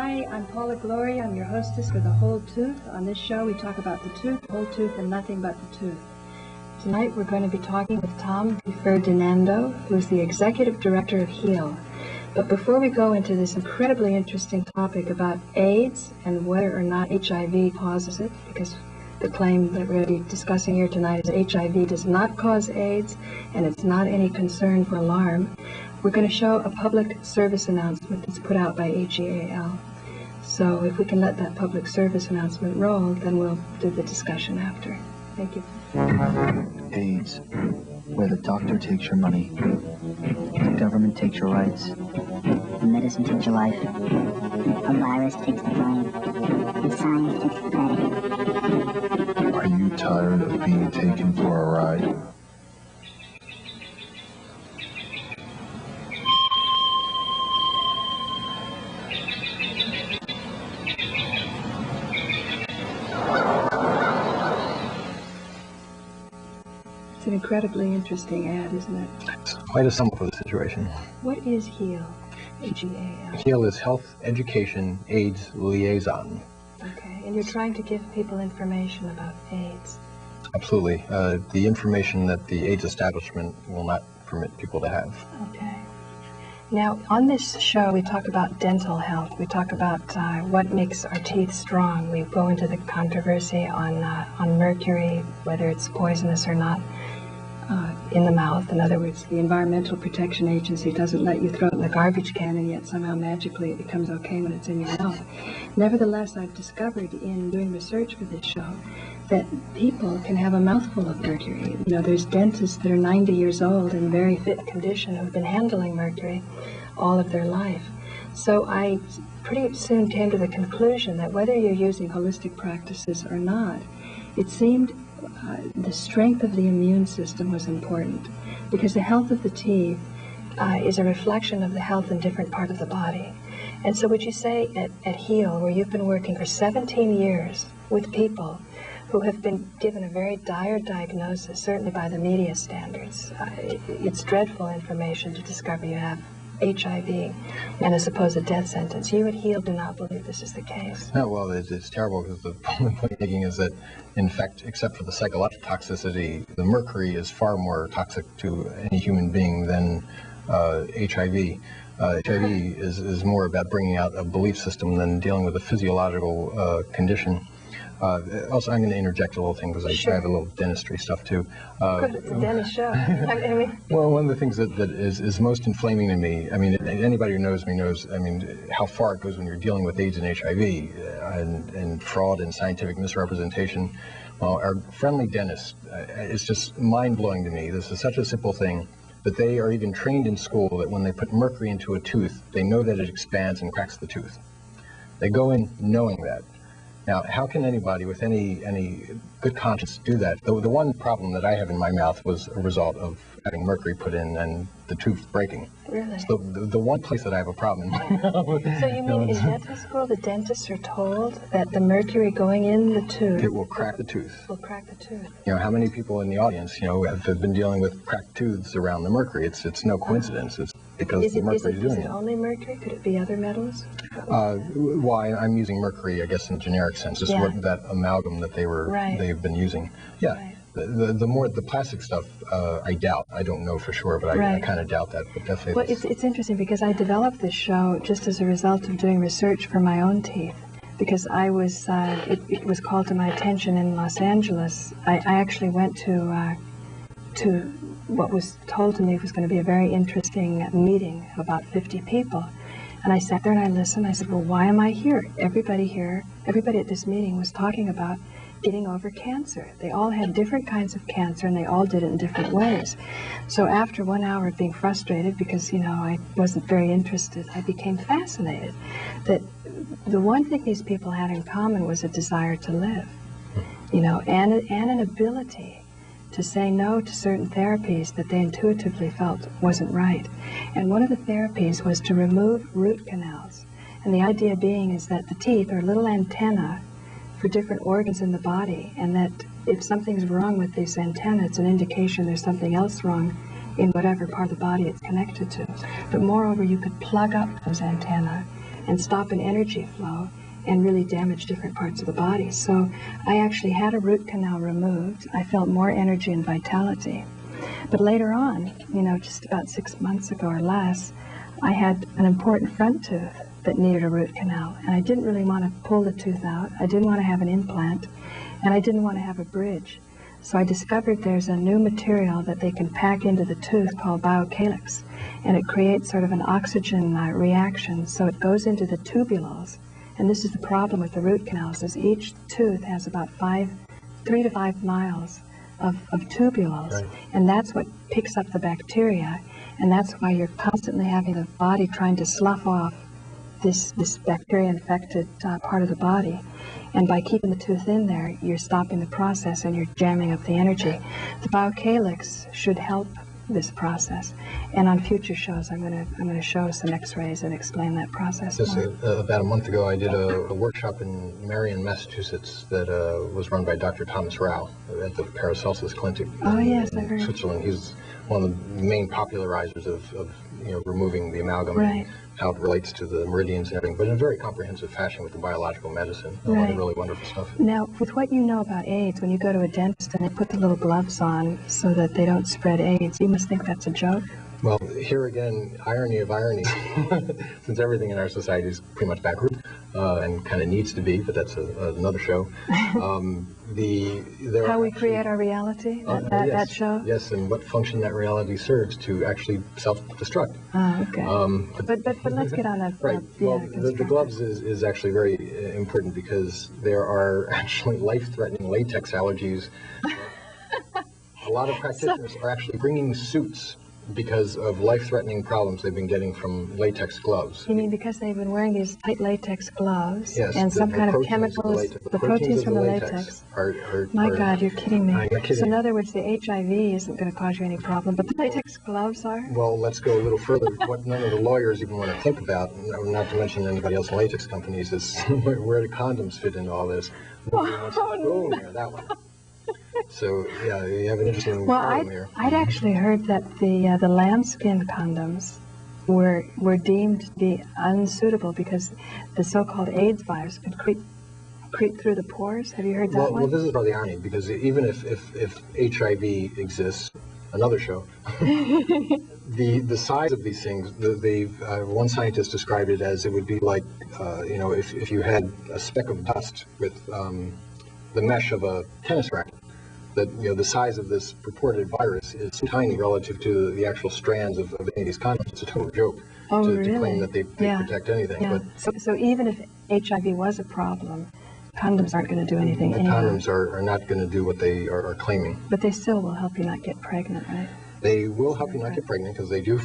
Hi, I'm Paula Gloria. I'm your hostess for The Whole Tooth. On this show, we talk about the tooth, the whole tooth, and nothing but the tooth. Tonight, we're going to be talking with Tom DiFerdinando, who's the Executive Director of HEAL. But before we go into this incredibly interesting topic about AIDS and whether or not HIV causes it, because the claim that we're going to be discussing here tonight is HIV does not cause AIDS, and it's not any concern for alarm, we're going to show a public service announcement that's put out by HEAL. So if we can let that public service announcement roll, then we'll do the discussion after. Thank you. AIDS, where the doctor takes your money, the government takes your rights, the medicine takes your life, a virus takes the blame, and science takes the credit. Are you tired of being taken for a ride? It's an incredibly interesting ad, isn't it? It's quite a sum for the situation. What is HEAL? H-E-A-L. HEAL is Health, Education, AIDS Liason. Okay, and you're trying to give people information about AIDS. Absolutely. The information that the AIDS establishment will not permit people to have. Okay. Now, on this show, we talk about dental health. We talk about what makes our teeth strong. We go into the controversy on mercury, whether it's poisonous or not, in the mouth. In other words, the Environmental Protection Agency doesn't let you throw it in the garbage can, and yet somehow magically it becomes okay when it's in your mouth. Nevertheless, I've discovered in doing research for this show that people can have a mouthful of mercury. You know, there's dentists that are 90 years old in very fit condition who've been handling mercury all of their life. So I pretty soon came to the conclusion that whether you're using holistic practices or not, it seemed the strength of the immune system was important, because the health of the teeth is a reflection of the health in different parts of the body. And so would you say at HEAL, where you've been working for 17 years with people who have been given a very dire diagnosis, certainly by the media standards, it's dreadful information to discover you have HIV and a supposed death sentence. You at HEAL do not believe this is the case. No, well, it's terrible, because the point I'm making is that, in fact, except for the psychological toxicity, the mercury is far more toxic to any human being than HIV. HIV is more about bringing out a belief system than dealing with a physiological condition. Also, I'm going to interject a little thing, because I have a little dentistry stuff too. Good, it's a dentist show. I mean, well, one of the things that is most inflaming to me, I mean, anybody who knows me knows, I mean, how far it goes when you're dealing with AIDS and HIV and fraud and scientific misrepresentation. Well, our friendly dentist, it's just mind-blowing to me. This is such a simple thing, that they are even trained in school that when they put mercury into a tooth, they know that it expands and cracks the tooth. They go in knowing that. Now, how can anybody with any good conscience do that? The one problem that I have in my mouth was a result of having mercury put in and the tooth breaking. Really? So the one place that I have a problem in my mouth. So you mean in dental school the dentists are told that the mercury going in the tooth... It will crack the tooth. Will crack the tooth. You know, how many people in the audience, you know, have been dealing with cracked tooths around the mercury? It's no coincidence. It's because the mercury is doing it. Is it only mercury? Could it be other metals? Well, I'm using mercury, I guess, in a generic sense. Just what that amalgam that they've been using. Yeah. Right. The plastic stuff, I doubt. I don't know for sure, but I kind of doubt that. But definitely. Well, it's interesting, because I developed this show just as a result of doing research for my own teeth. Because I was, it was called to my attention in Los Angeles. I actually went to what was told to me was going to be a very interesting meeting of about 50 people. And I sat there and I listened. I said, well, why am I here? Everybody at this meeting was talking about getting over cancer. They all had different kinds of cancer, and they all did it in different ways. So after 1 hour of being frustrated because, you know, I wasn't very interested, I became fascinated that the one thing these people had in common was a desire to live, you know, and an ability to say no to certain therapies that they intuitively felt wasn't right. And one of the therapies was to remove root canals. And the idea being is that the teeth are little antennae for different organs in the body, and that if something's wrong with this antenna, it's an indication there's something else wrong in whatever part of the body it's connected to. But moreover, you could plug up those antennae and stop an energy flow and really damage different parts of the body. So I actually had a root canal removed. I felt more energy and vitality. But later on, just about 6 months ago or less, I had an important front tooth that needed a root canal, and I didn't really want to pull the tooth out. I didn't want to have an implant, and I didn't want to have a bridge. So I discovered there's a new material that they can pack into the tooth called biocalyx, and it creates sort of an oxygen reaction, so it goes into the tubules. And this is the problem with the root canals, is each tooth has about 3 to 5 miles of tubules, right. And that's what picks up the bacteria, and that's why you're constantly having the body trying to slough off this bacteria-infected part of the body. And by keeping the tooth in there, you're stopping the process and you're jamming up the energy. The biocalyx should help this process. And on future shows, I'm going to show some X-rays and explain that process more. About a month ago, I did a workshop in Marion, Massachusetts that was run by Dr. Thomas Rao at the Paracelsus Clinic in Switzerland. He's one of the main popularizers of removing the amalgam, right. And how it relates to the meridians and everything, but in a very comprehensive fashion with the biological medicine. A lot of really wonderful stuff. Now, with what you know about AIDS, when you go to a dentist and they put the little gloves on so that they don't spread AIDS, you must think that's a joke. Well, here again, irony of irony, since everything in our society is pretty much backwards, and kind of needs to be, but that's another show. How we create our reality, that show? Yes, and what function that reality serves to actually self-destruct. Okay. But let's get on that. Right. Well, the gloves is actually very important because there are actually life-threatening latex allergies. A lot of practitioners are actually bringing suits because of life-threatening problems they've been getting from latex gloves. You mean because they've been wearing these tight latex gloves? Yes, and some kind of chemicals, the proteins from the latex. My God, you're kidding me. I'm not kidding. So in other words, the HIV isn't going to cause you any problem, but the latex gloves are? Well, let's go a little further. What none of the lawyers even want to think about, not to mention anybody else in latex companies, is where do condoms fit into all this? Nobody wants to go near that one. So, yeah, you have an interesting problem here. I'd actually heard that the lambskin condoms were deemed to be unsuitable because the so-called AIDS virus could creep through the pores. Have you heard that one? Well, this is part of the irony, because even if HIV exists, another show, the size of these things, one scientist described it as it would be like, if you had a speck of dust with the mesh of a tennis racket. That the size of this purported virus is so tiny relative to the actual strands of any of these condoms. It's a total joke to claim that they protect anything. Yeah. But so even if HIV was a problem, condoms aren't going to do anything. The condoms are not going to do what they are claiming. But they still will help you not get pregnant, right? They will help you not get pregnant because they do.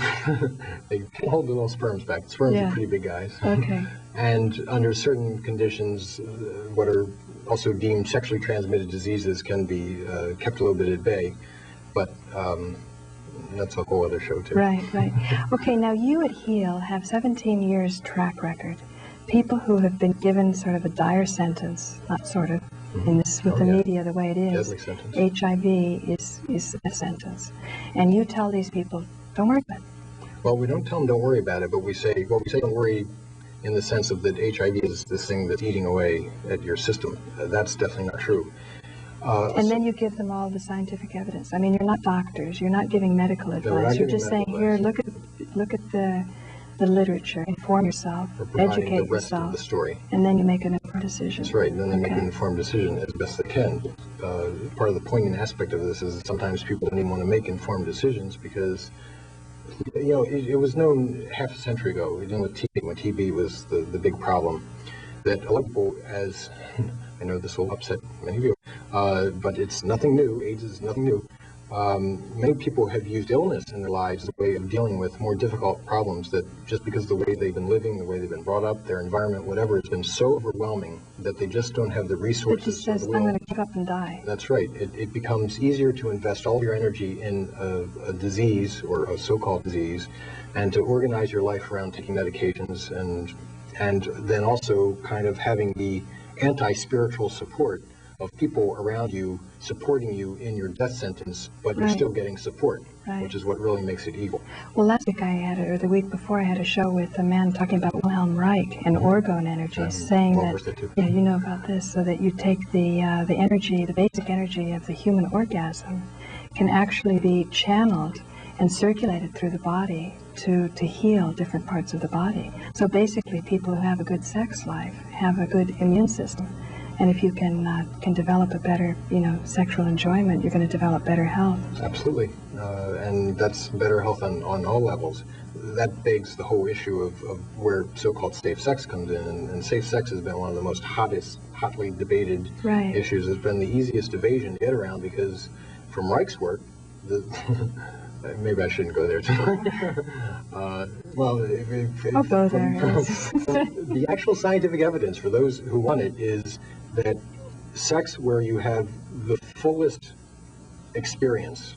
They can hold the little sperms back. Sperms are pretty big guys. Okay. And under certain conditions, what are also deemed sexually transmitted diseases can be kept a little bit at bay, but that's a whole other show too. Right. Okay, now you at HEAL have 17 years track record. People who have been given sort of a dire sentence, not sort of, in this with the media the way it is. Deadly sentence. HIV is a sentence, and you tell these people, don't worry about it. Well, we don't tell them don't worry about it, but we say don't worry in the sense of that HIV is this thing that's eating away at your system. That's definitely not true. And then you give them all the scientific evidence. I mean, you're not doctors. You're not giving medical advice. You're just saying, here, look at the literature, inform yourself, educate the rest yourself, of the story. And then you make an informed decision. That's right, and then they make an informed decision as best they can. Part of the poignant aspect of this is that sometimes people don't even want to make informed decisions because it was known half a century ago, with TB, when TB was the big problem, that a lot of people, as I know this will upset many of you, but it's nothing new. AIDS is nothing new. Many people have used illness in their lives as a way of dealing with more difficult problems that just because the way they've been living, the way they've been brought up, their environment, whatever, has been so overwhelming that they just don't have the resources. It just says, I'm going to give up and die. That's right. It becomes easier to invest all your energy in a disease or a so-called disease and to organize your life around taking medications and then also kind of having the anti-spiritual support of people around you supporting you in your death sentence, but you're still getting support, which is what really makes it evil. Well, last week or the week before, I had a show with a man talking about Wilhelm Reich and orgon energy, saying that, yeah, you know about this, so that you take the energy, the basic energy of the human orgasm can actually be channeled and circulated through the body to heal different parts of the body. So basically, people who have a good sex life have a good immune system. And if you can develop a better, sexual enjoyment, you're going to develop better health. Absolutely, and that's better health on all levels. That begs the whole issue of where so-called safe sex comes in, and safe sex has been one of the most hotly debated issues. It's been the easiest evasion to get around because, from Reich's work, maybe I shouldn't go there too much. Well, I'll go there. The actual scientific evidence for those who want it is that sex where you have the fullest experience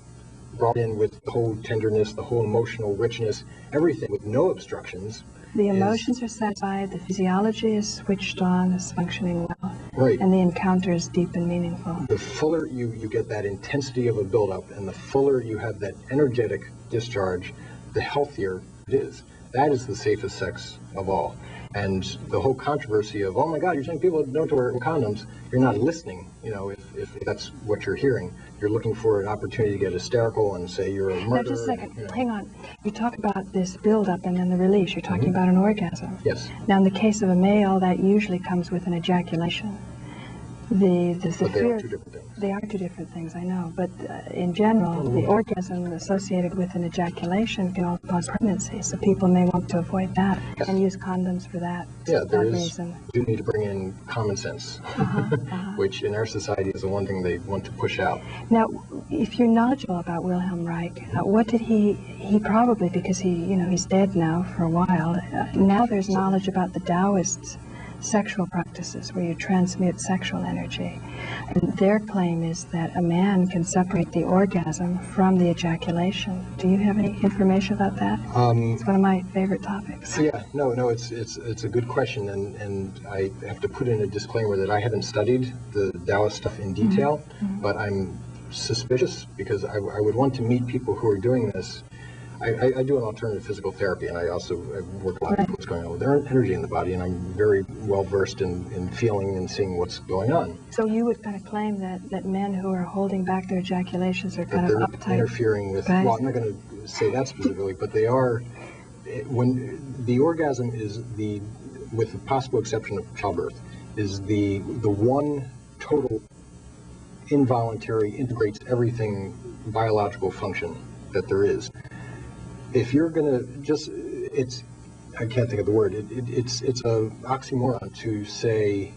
brought in with the whole tenderness, the whole emotional richness, everything with no obstructions. The emotions are satisfied, the physiology is switched on, is functioning well, right, and the encounter is deep and meaningful. The fuller you get that intensity of a buildup, and the fuller you have that energetic discharge, the healthier it is. That is the safest sex of all. And the whole controversy of, oh my God, you're saying people don't wear condoms, you're not listening, if that's what you're hearing. You're looking for an opportunity to get hysterical and say you're a murderer. Now, just a second, hang on. You talk about this buildup and then the release. You're talking about an orgasm. Yes. Now, in the case of a male, that usually comes with an ejaculation. But they are two different things. They are two different things, I know. But in general, the orgasm associated with an ejaculation can also cause pregnancy. So people may want to avoid that and use condoms for that. Yeah, there is. Reason. You need to bring in common sense, which in our society is the one thing they want to push out. Now, if you're knowledgeable about Wilhelm Reich, what did he probably, because he's dead now for a while, now there's knowledge about the Taoists' sexual practices where you transmute sexual energy. And their claim is that a man can separate the orgasm from the ejaculation. Do you have any information about that? It's one of my favorite topics. Yeah, no, it's a good question, and I have to put in a disclaimer that I haven't studied the Taoist stuff in detail, but I'm suspicious because I would want to meet people who are doing this. I do an alternative physical therapy, and I work a lot with what's going on with their energy in the body, and I'm very well versed in feeling and seeing what's going on. So you would kind of claim that men who are holding back their ejaculations are kind of uptight. Interfering with, well, I'm not going to say that specifically, but they are, when the orgasm is with the possible exception of childbirth, is the one total involuntary, integrates everything biological function that there is. If you're going to I can't think of the word, it's a oxymoron to say,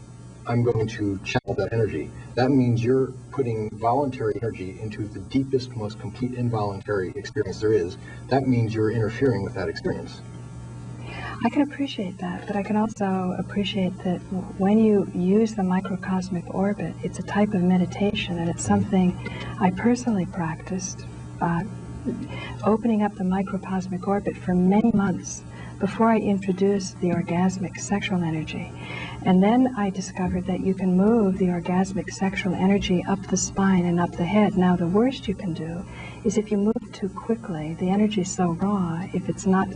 I'm going to channel that energy. That means you're putting voluntary energy into the deepest, most complete involuntary experience there is. That means you're interfering with that experience. I can appreciate that, but I can also appreciate that when you use the microcosmic orbit, it's a type of meditation, and it's something I personally practiced, opening up the microcosmic orbit for many months before I introduced the orgasmic sexual energy. And then I discovered that you can move the orgasmic sexual energy up the spine and up the head. Now, the worst you can do is if you move too quickly, the energy is so raw, if it's not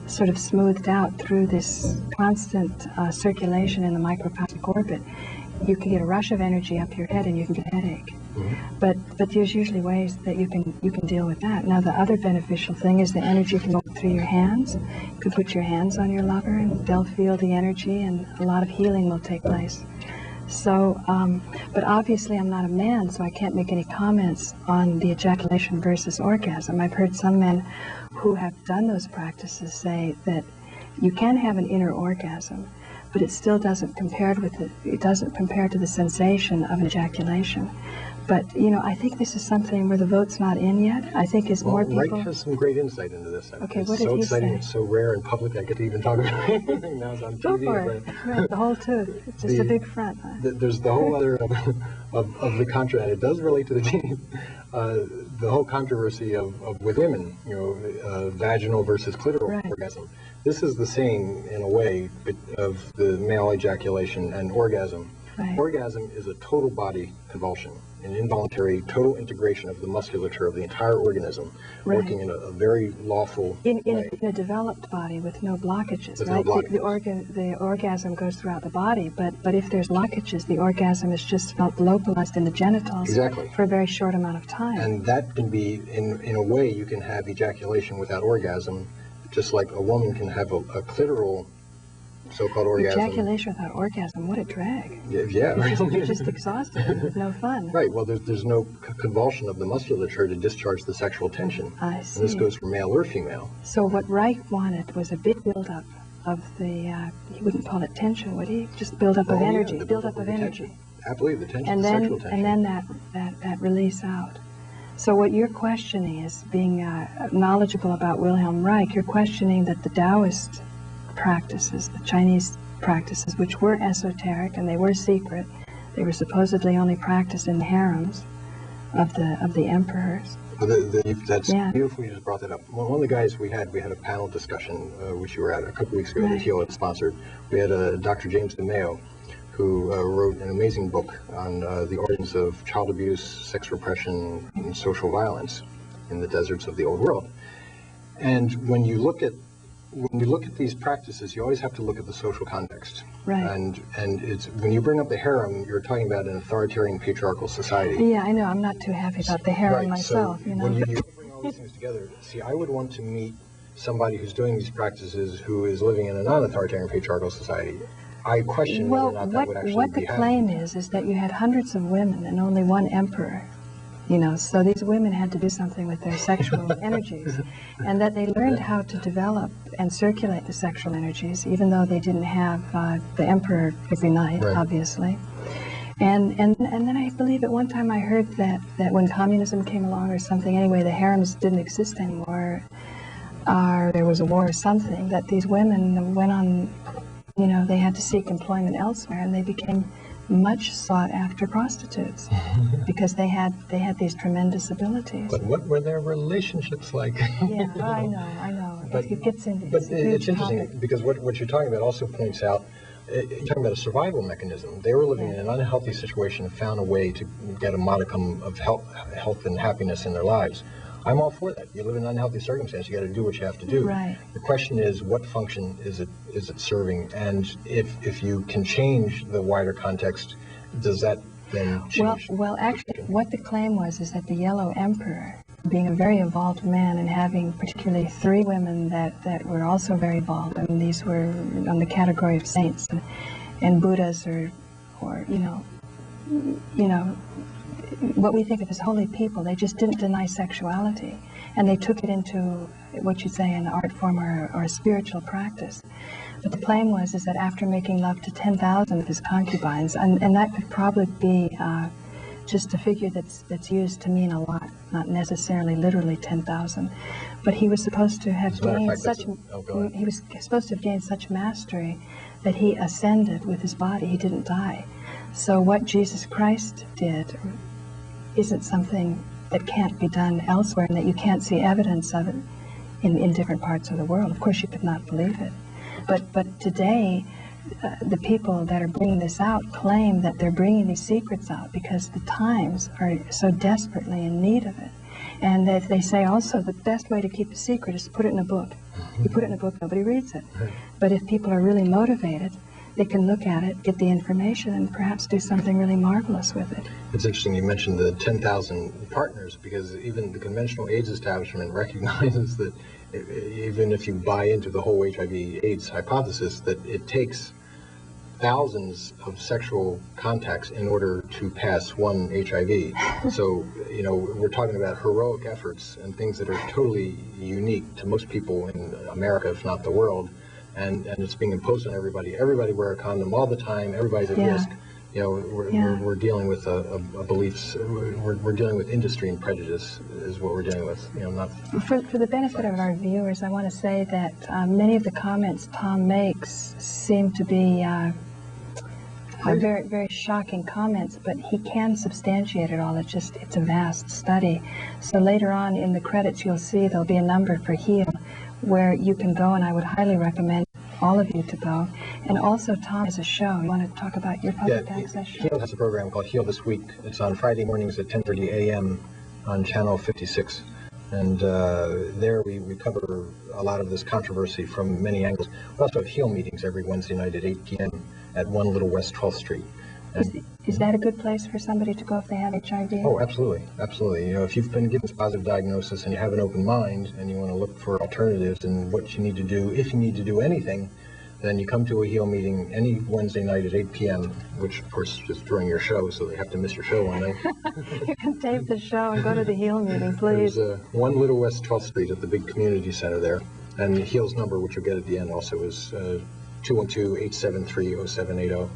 sort of smoothed out through this constant circulation in the microcosmic orbit, you can get a rush of energy up your head and you can get a headache. But there's usually ways that you can deal with that. Now, the other beneficial thing is the energy can go through your hands. You can put your hands on your lover and they'll feel the energy, and a lot of healing will take place. So, but obviously I'm not a man, so I can't make any comments on the ejaculation versus orgasm. I've heard some men who have done those practices say that you can have an inner orgasm, but it still doesn't compare to the sensation of an ejaculation. But, I think this is something where the vote's not in yet. I think as more people... Reich has some great insight into this. Okay, it's what did so he exciting, say? It's so rare in public, I get to even talk about anything now. It's on TV. Go for it. Right, the whole tooth. It's just a big front. There's the whole other of the contra, and it does relate to the team. The whole controversy of with women, vaginal versus clitoral orgasm. This is the same, in a way, of the male ejaculation and orgasm. Right. Orgasm is a total body convulsion, an involuntary total integration of the musculature of the entire organism, Right. working in a very lawful In way. a developed body with no blockages, With no right? blockages. The orgasm goes throughout the body, but if there's blockages, the orgasm is just felt localized in the genitals Exactly. for a very short amount of time. And that can be, in a way, you can have ejaculation without orgasm, just like a woman can have a clitoral so-called orgasm. Ejaculation without orgasm, what a drag. Yeah. You're just exhausted and with no fun. Right, well, there's no convulsion of the musculature to discharge the sexual tension. I see. And this goes for male or female. So what Reich wanted was a big buildup of the, he wouldn't call it tension, would he? Just buildup of energy, the buildup of the energy. tension. Absolutely, the tension, And the then, sexual tension. and then that release out. So what you're questioning is, being knowledgeable about Wilhelm Reich, you're questioning that the Taoist practices, the Chinese practices, which were esoteric and they were secret, they were supposedly only practiced in the harems of the emperors. That's Yeah. beautiful you just brought that up. One of the guys we had a panel discussion, which you were at a couple weeks ago, Right. that HEAL had sponsored. We had Dr. James DeMeo, who wrote an amazing book on the origins of child abuse, sex repression, and social violence in the deserts of the old world. And when you look at these practices, you always have to look at the social context. Right. And it's when you bring up the harem, you're talking about an authoritarian patriarchal society. Yeah, I know. I'm not too happy about the harem Right, myself, so you know. when you bring all these things together, see, I would want to meet somebody who's doing these practices who is living in a non-authoritarian patriarchal society. I question whether or not that would actually what be the claim is that you had hundreds of women and only one emperor. You know, so these women had to do something with their sexual energies, and that they learned how to develop and circulate the sexual energies, even though they didn't have the emperor every night, Right. obviously. And then I believe at one time I heard that when communism came along or something, anyway, the harems didn't exist anymore, or there was a war or something, that these women went on, you know, they had to seek employment elsewhere, and they became much sought after prostitutes because they had these tremendous abilities. But what were their relationships like? Yeah, I know. But It gets into But it's a huge it's interesting topic. because what you're talking about also points out, you're talking about a survival mechanism. They were living in an unhealthy situation and found a way to get a modicum of health and happiness in their lives. I'm all for that. You live in an unhealthy circumstance, you got to do what you have to do. Right. The question is, what function is it serving? And if you can change the wider context, does that then change? Well, actually, what the claim was is that the Yellow Emperor, being a very evolved man and having particularly 3 women that were also very evolved, I mean, these were on the category of saints and Buddhas or you know, what we think of as holy people. They just didn't deny sexuality, and they took it into what you'd say an art form or a spiritual practice. But the claim was that after making love to 10,000 of his concubines, and that could probably be just a figure that's used to mean a lot, not necessarily literally 10,000, but he was supposed to have gained such mastery that he ascended with his body. He didn't die. So what Jesus Christ did isn't something that can't be done elsewhere, and that you can't see evidence of it in different parts of the world. Of course, you could not believe it. But today, the people that are bringing this out claim that they're bringing these secrets out because the times are so desperately in need of it. And that they say also the best way to keep a secret is to put it in a book. You put it in a book, nobody reads it. But if people are really motivated, they can look at it, get the information, and perhaps do something really marvelous with it. It's interesting you mentioned the 10,000 partners, because even the conventional AIDS establishment recognizes that even if you buy into the whole HIV/AIDS hypothesis, that it takes thousands of sexual contacts in order to pass one HIV. So, you know, we're talking about heroic efforts and things that are totally unique to most people in America, if not the world. And it's being imposed on everybody. Everybody wear a condom all the time. Everybody's at risk. You know, we're dealing with beliefs. We're dealing with industry and prejudice is what we're dealing with. You know, not for the benefit of our viewers, I want to say that many of the comments Tom makes seem to be very, very shocking comments, but he can substantiate it all. It's a vast study. So later on in the credits, you'll see there'll be a number for HEAL, where you can go, and I would highly recommend all of you to go. And also, Tom has a show. You want to talk about your public access show? HEAL has a program called HEAL This Week. It's on Friday mornings at 10:30 a.m. on Channel 56. And there we cover a lot of this controversy from many angles. We also have HEAL meetings every Wednesday night at 8 p.m. at 1 Little West 12th Street. Is that a good place for somebody to go if they have HIV? Oh, absolutely, absolutely. You know, if you've been given this positive diagnosis and you have an open mind and you want to look for alternatives and what you need to do, if you need to do anything, then you come to a HEAL meeting any Wednesday night at 8 p.m., which of course is during your show, so they have to miss your show one night. You can tape the show and go to the HEAL meeting, please. There's 1 Little West 12th Street at the big community center there. And HEAL's number, which you'll get at the end also, is 212-873-0780.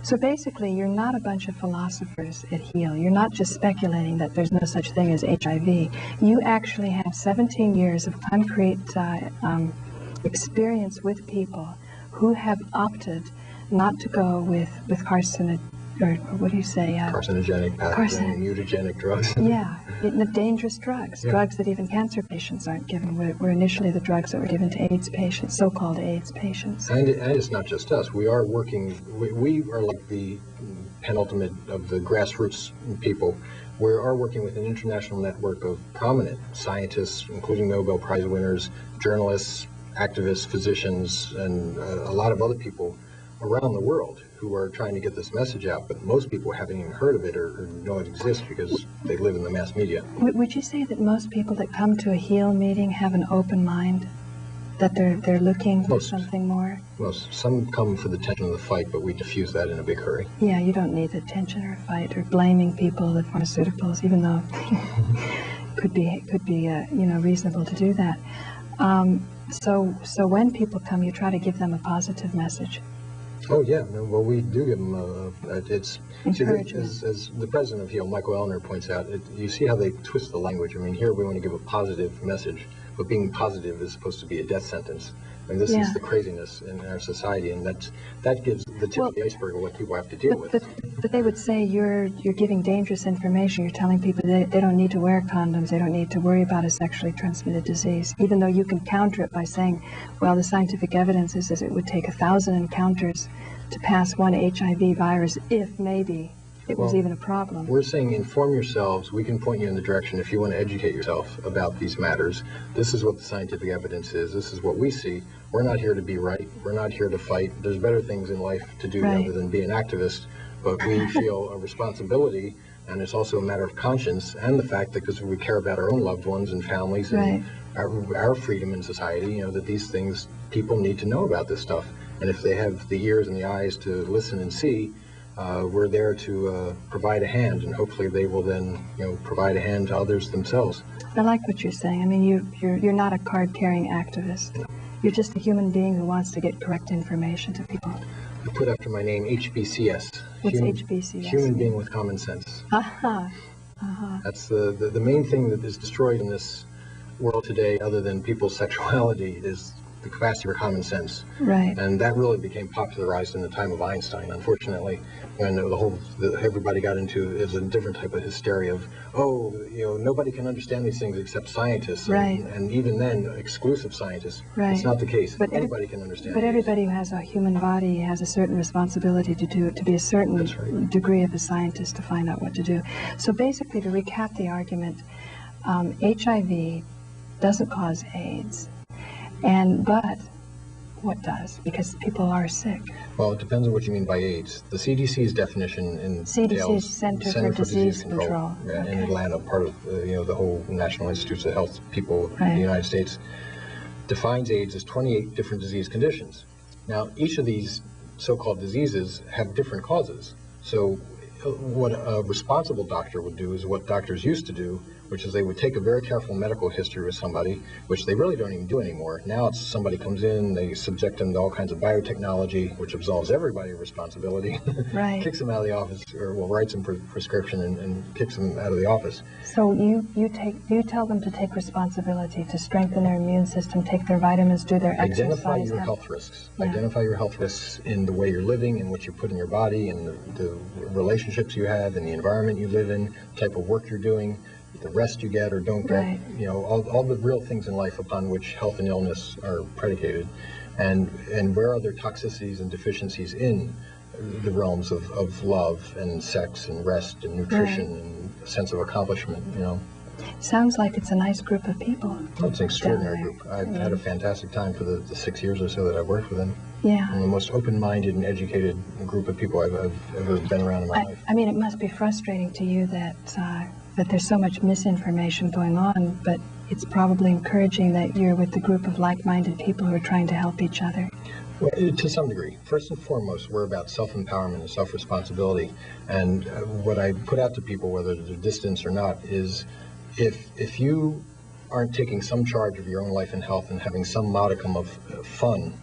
So basically, you're not a bunch of philosophers at HEAL. You're not just speculating that there's no such thing as HIV. You actually have 17 years of concrete experience with people who have opted not to go with carcinogenic, pathogen, mutagenic drugs. Yeah, dangerous drugs, drugs that even cancer patients aren't given, were initially the drugs that were given to AIDS patients, so-called AIDS patients. And it's not just us. We are working, we are like the penultimate of the grassroots people. We are working with an international network of prominent scientists, including Nobel Prize winners, journalists, activists, physicians, and a lot of other people around the world who are trying to get this message out, but most people haven't even heard of it or know it exists because they live in the mass media. Would you say that most people that come to a HEAL meeting have an open mind, that they're looking for something more? Most. Some come for the tension of the fight, but we diffuse that in a big hurry. Yeah, you don't need the tension or fight or blaming people with pharmaceuticals, even though could be reasonable to do that. So when people come, you try to give them a positive message. Oh yeah, no, well we do give them it's encouragement. As the president of HEAL, Michael Elner, points out, you see how they twist the language. I mean, here we want to give a positive message, but being positive is supposed to be a death sentence. And this is the craziness in our society, and that gives the tip of the iceberg of what people have to deal with. But they would say you're giving dangerous information. You're telling people they don't need to wear condoms. They don't need to worry about a sexually transmitted disease, even though you can counter it by saying, well, the scientific evidence is it would take 1,000 encounters to pass one HIV virus if maybe it was even a problem. We're saying inform yourselves. We can point you in the direction if you want to educate yourself about these matters. This is what the scientific evidence is. This is what we see. We're not here to be right. We're not here to fight. There's better things in life to do other than be an activist. But we feel a responsibility, and it's also a matter of conscience and the fact that because we care about our own loved ones and families and our freedom in society, that these things, people need to know about this stuff. And if they have the ears and the eyes to listen and see, we're there to provide a hand, and hopefully they will then, provide a hand to others themselves. I like what you're saying. I mean, you're not a card-carrying activist. No. You're just a human being who wants to get correct information to people. I put after my name HBCS. What's HBCS? Human being with common sense. That's the main thing that is destroyed in this world today, other than people's sexuality, is the capacity for common sense. Right. And that really became popularized in the time of Einstein, unfortunately, when everybody got into is a different type of hysteria of, nobody can understand these things except scientists. And even then, exclusive scientists. Right. It's not the case. But anybody can understand. But everybody who has a human body has a certain responsibility to be a certain degree of a scientist to find out what to do. So basically, to recap the argument, HIV doesn't cause AIDS. But what does? Because people are sick. Well, it depends on what you mean by AIDS. The CDC's definition in CDC's Center for Disease Control in Atlanta, part of the whole National Institutes of Health people of the United States, defines AIDS as 28 different disease conditions. Now, each of these so-called diseases have different causes. So what a responsible doctor would do is what doctors used to do, which is they would take a very careful medical history with somebody, which they really don't even do anymore. Now it's somebody comes in, they subject them to all kinds of biotechnology, which absolves everybody of responsibility, kicks them out of the office, or writes them prescription and kicks them out of the office. So you tell them to take responsibility, to strengthen their immune system, take their vitamins, do their exercise. Identify your health risks. Identify your health risks in the way you're living and what you put in your body and the relationships you have and the environment you live in, the type of work you're doing, the rest you get or don't get, all the real things in life upon which health and illness are predicated. and where are there toxicities and deficiencies in the realms of love and sex and rest and nutrition and a sense of accomplishment, you know. Sounds like it's a nice group of people. Oh, it's an extraordinary group. I've had a fantastic time for the 6 years or so that I've worked with them. Yeah. And the most open-minded and educated group of people I've ever been around in my life. I mean, it must be frustrating to you that that there's so much misinformation going on, but it's probably encouraging that you're with a group of like-minded people who are trying to help each other. Well, to some degree. First and foremost, we're about self-empowerment and self-responsibility. And what I put out to people, whether there's a distance or not, is if you aren't taking some charge of your own life and health and having some modicum of fun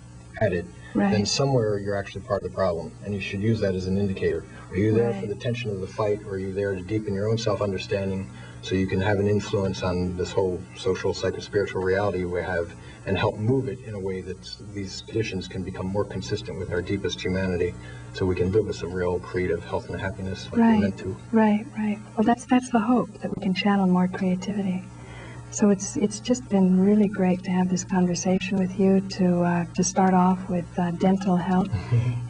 at it, then somewhere you're actually part of the problem, and you should use that as an indicator. Are you there for the tension of the fight, or are you there to deepen your own self-understanding so you can have an influence on this whole social, psycho-spiritual reality we have and help move it in a way that these conditions can become more consistent with our deepest humanity so we can live with some real creative health and happiness like we're meant to. Right. Well, that's the hope, that we can channel more creativity. So it's just been really great to have this conversation with you, to start off with dental health.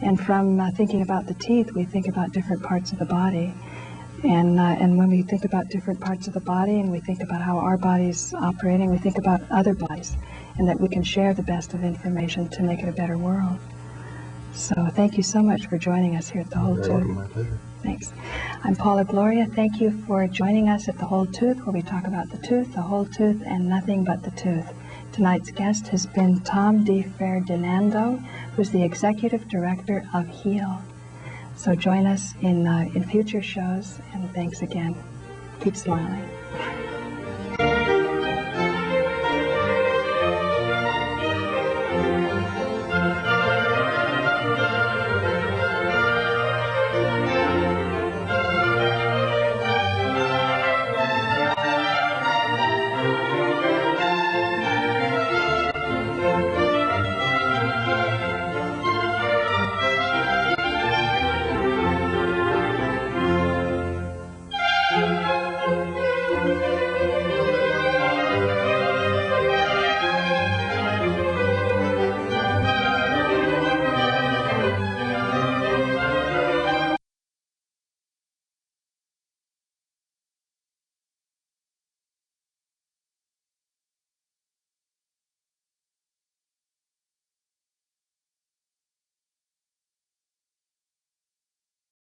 And from thinking about the teeth, we think about different parts of the body. And when we think about different parts of the body and we think about how our body's operating, we think about other bodies and that we can share the best of information to make it a better world. So thank you so much for joining us here at The Whole Tooth. Welcome, my pleasure. Thanks. I'm Paula Gloria. Thank you for joining us at The Whole Tooth, where we talk about the tooth, the whole tooth, and nothing but the tooth. Tonight's guest has been Tom DiFerdinando, who's the Executive Director of HEAL. So join us in future shows, and thanks again. Keep smiling.